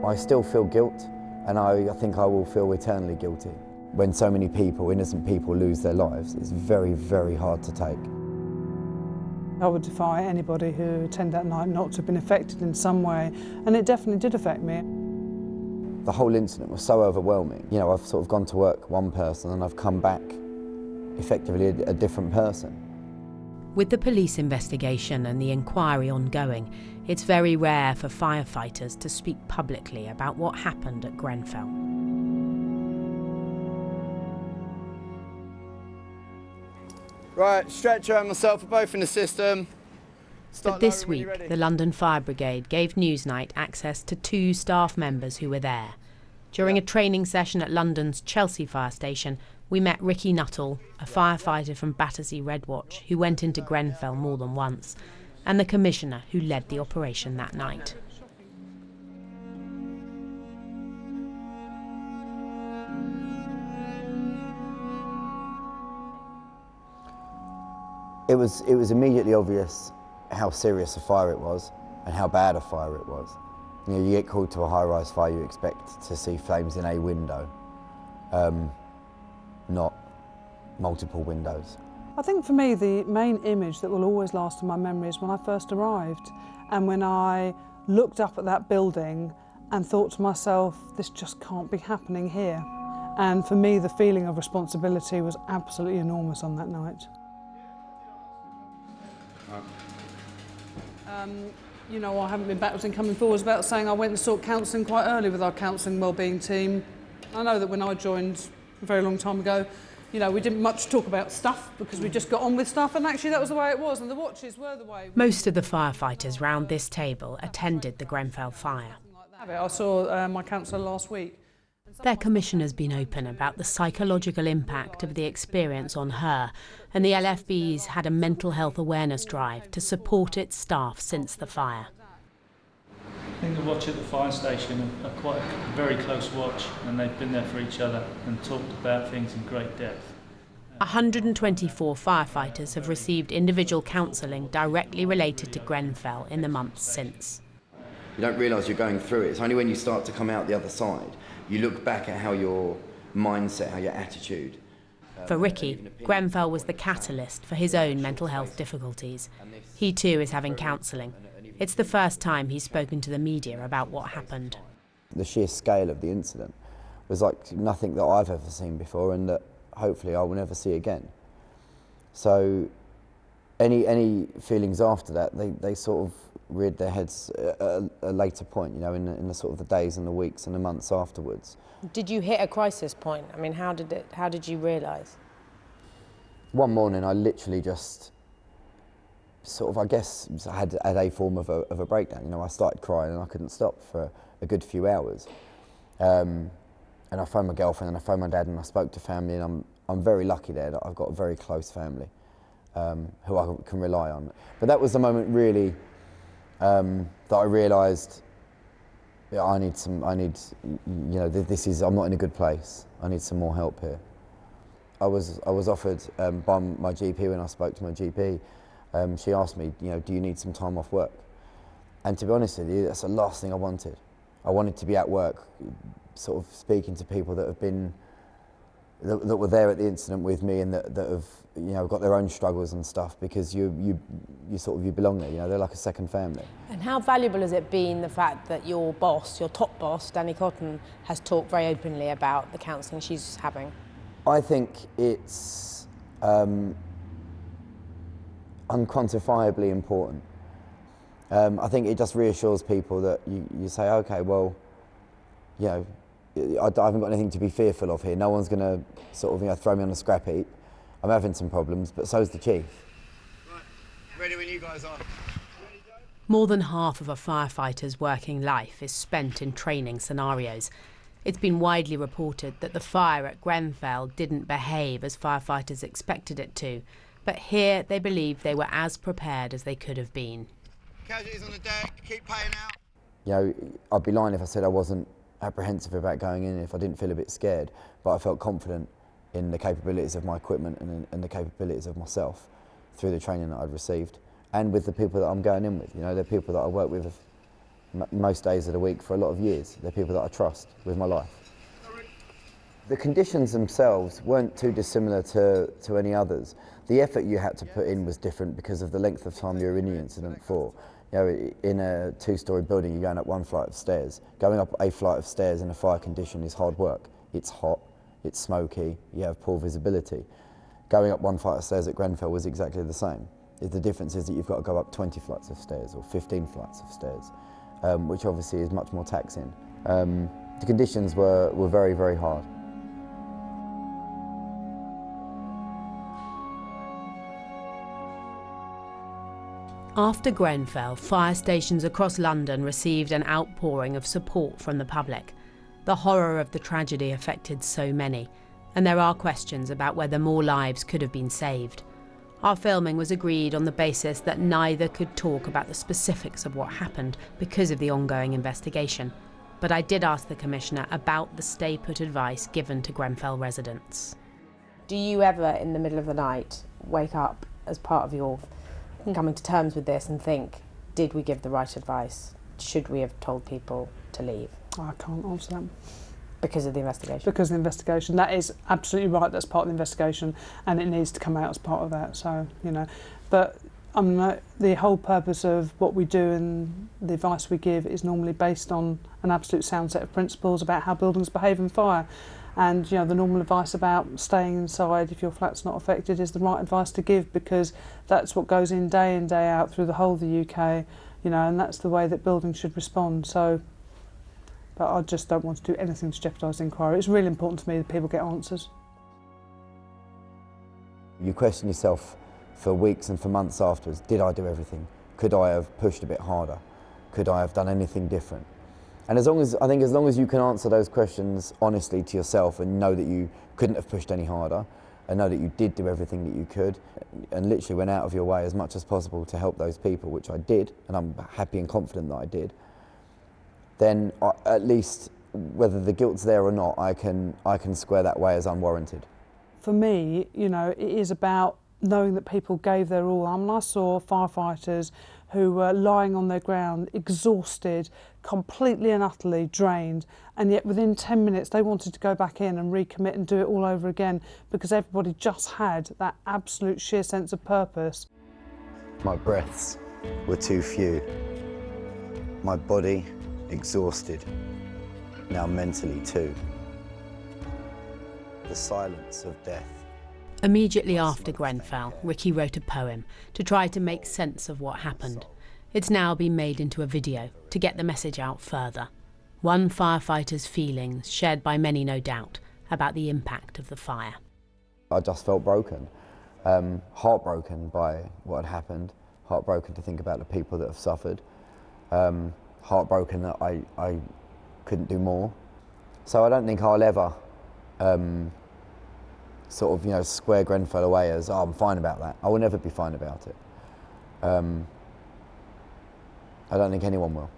I still feel guilt, and I think I will feel eternally guilty. When so many people, innocent people, lose their lives, it's very, very hard to take. I would defy anybody who attended that night not to have been affected in some way, and it definitely did affect me. The whole incident was so overwhelming. You know, I've sort of gone to work one person and I've come back effectively a different person. With the police investigation and the inquiry ongoing, it's very rare for firefighters to speak publicly about what happened at Grenfell. Right, stretcher and myself are both in the system. But this week, the London Fire Brigade gave Newsnight access to 2 staff members who were there. During a training session at London's Chelsea fire station, we met Ricky Nuttall, a firefighter from Battersea Red Watch who went into Grenfell more than once, and the commissioner who led the operation that night. It was immediately obvious how serious a fire it was and how bad a fire it was. You know, you get called to a high-rise fire, you expect to see flames in a window, not multiple windows. I think for me the main image that will always last in my memory is when I first arrived and when I looked up at that building and thought to myself, this just can't be happening here. And for me the feeling of responsibility was absolutely enormous on that night. You know, I haven't been backwards and coming forwards about saying I went and sought counselling quite early with our counselling wellbeing team. I know that when I joined a very long time ago, you know, we didn't much talk about stuff because we just got on with stuff, and actually that was the way it was, and the watches were the way. Most of the firefighters round this table attended the Grenfell fire. I saw my counsellor last week. Their commissioner's been open about the psychological impact of the experience on her, and the LFB's had a mental health awareness drive to support its staff since the fire. I think the watch at the fire station are quite a very close watch, and they've been there for each other and talked about things in great depth. 124 firefighters have received individual counselling directly related to Grenfell in the months since. You don't realise you're going through it. It's only when you start to come out the other side, you look back at how your mindset, how your attitude. For Ricky, Grenfell was the catalyst for his own mental health difficulties. He too is having counselling. It's the first time he's spoken to the media about what happened. The sheer scale of the incident was like nothing that I've ever seen before, and that hopefully I will never see again. So any feelings after that, they sort of reared their heads at a later point, you know, in the sort of the days and the weeks and the months afterwards. Did you hit a crisis point? I mean, how did you realise? One morning I literally just sort of, I guess, had a form of a breakdown. You know, I started crying and I couldn't stop for a good few hours. And I phoned my girlfriend and I phoned my dad and I spoke to family, and I'm very lucky there that I've got a very close family who I can rely on. But that was the moment really that I realised, yeah, I need, you know, I'm not in a good place. I need some more help here. I was offered by my GP when I spoke to my GP. She asked me, you know, do you need some time off work? And to be honest with you, that's the last thing I wanted. I wanted to be at work, sort of speaking to people that have been, that were there at the incident with me, and that have, you know, got their own struggles and stuff, because you belong there. You know, they're like a second family. And how valuable has it been, the fact that your boss, your top boss, Dany Cotton, has talked very openly about the counselling she's having? I think it's unquantifiably important. I think it just reassures people that you say, okay, well, you know, I haven't got anything to be fearful of here. No one's going to sort of, you know, throw me on a scrap heap. I'm having some problems, but so's the chief. Right, ready when you guys are. More than half of a firefighter's working life is spent in training scenarios. It's been widely reported that the fire at Grenfell didn't behave as firefighters expected it to, but here they believe they were as prepared as they could have been. Casualties on the deck, keep paying out. You know, I'd be lying if I said I wasn't apprehensive about going in, if I didn't feel a bit scared, but I felt confident in the capabilities of my equipment and the capabilities of myself through the training that I'd received, and with the people that I'm going in with. You know, they're people that I work with most days of the week for a lot of years. They're people that I trust with my life. The conditions themselves weren't too dissimilar to any others. The effort you had to put in was different because of the length of time you were in the incident for. You know, in a two-storey building, you're going up one flight of stairs. Going up a flight of stairs in a fire condition is hard work. It's hot, it's smoky, you have poor visibility. Going up one flight of stairs at Grenfell was exactly the same. The difference is that you've got to go up 20 flights of stairs or 15 flights of stairs, which obviously is much more taxing. The conditions were very, very hard. After Grenfell, fire stations across London received an outpouring of support from the public. The horror of the tragedy affected so many, and there are questions about whether more lives could have been saved. Our filming was agreed on the basis that neither could talk about the specifics of what happened because of the ongoing investigation. But I did ask the Commissioner about the stay-put advice given to Grenfell residents. Do you ever, in the middle of the night, wake up as part of your coming to terms with this and think, did we give the right advice? Should we have told people to leave? I can't answer that. Because of the investigation? Because of the investigation. That is absolutely right, that's part of the investigation, and it needs to come out as part of that, so, you know. But the whole purpose of what we do and the advice we give is normally based on an absolute sound set of principles about how buildings behave in fire. And, you know, the normal advice about staying inside if your flat's not affected is the right advice to give, because that's what goes in day out through the whole of the UK, you know, and that's the way that buildings should respond. So, but I just don't want to do anything to jeopardise the inquiry. It's really important to me that people get answers. You question yourself for weeks and for months afterwards. Did I do everything? Could I have pushed a bit harder? Could I have done anything different? And as long as you can answer those questions honestly to yourself and know that you couldn't have pushed any harder, and know that you did do everything that you could, and literally went out of your way as much as possible to help those people, which I did, and I'm happy and confident that I did, then at least, whether the guilt's there or not, I can square that way as unwarranted. For me, you know, it is about knowing that people gave their all. I mean, I saw firefighters who were lying on their ground, exhausted, completely and utterly drained, and yet within 10 minutes they wanted to go back in and recommit and do it all over again, because everybody just had that absolute sheer sense of purpose. My breaths were too few. My body exhausted, now mentally too. The silence of death. Immediately after Grenfell, Ricky wrote a poem to try to make sense of what happened. It's now been made into a video to get the message out further. One firefighter's feelings, shared by many no doubt, about the impact of the fire. I just felt broken, heartbroken by what had happened, heartbroken to think about the people that have suffered, heartbroken that I couldn't do more. So I don't think I'll ever sort of, you know, square Grenfell away as, oh, I'm fine about that. I will never be fine about it. I don't think anyone will.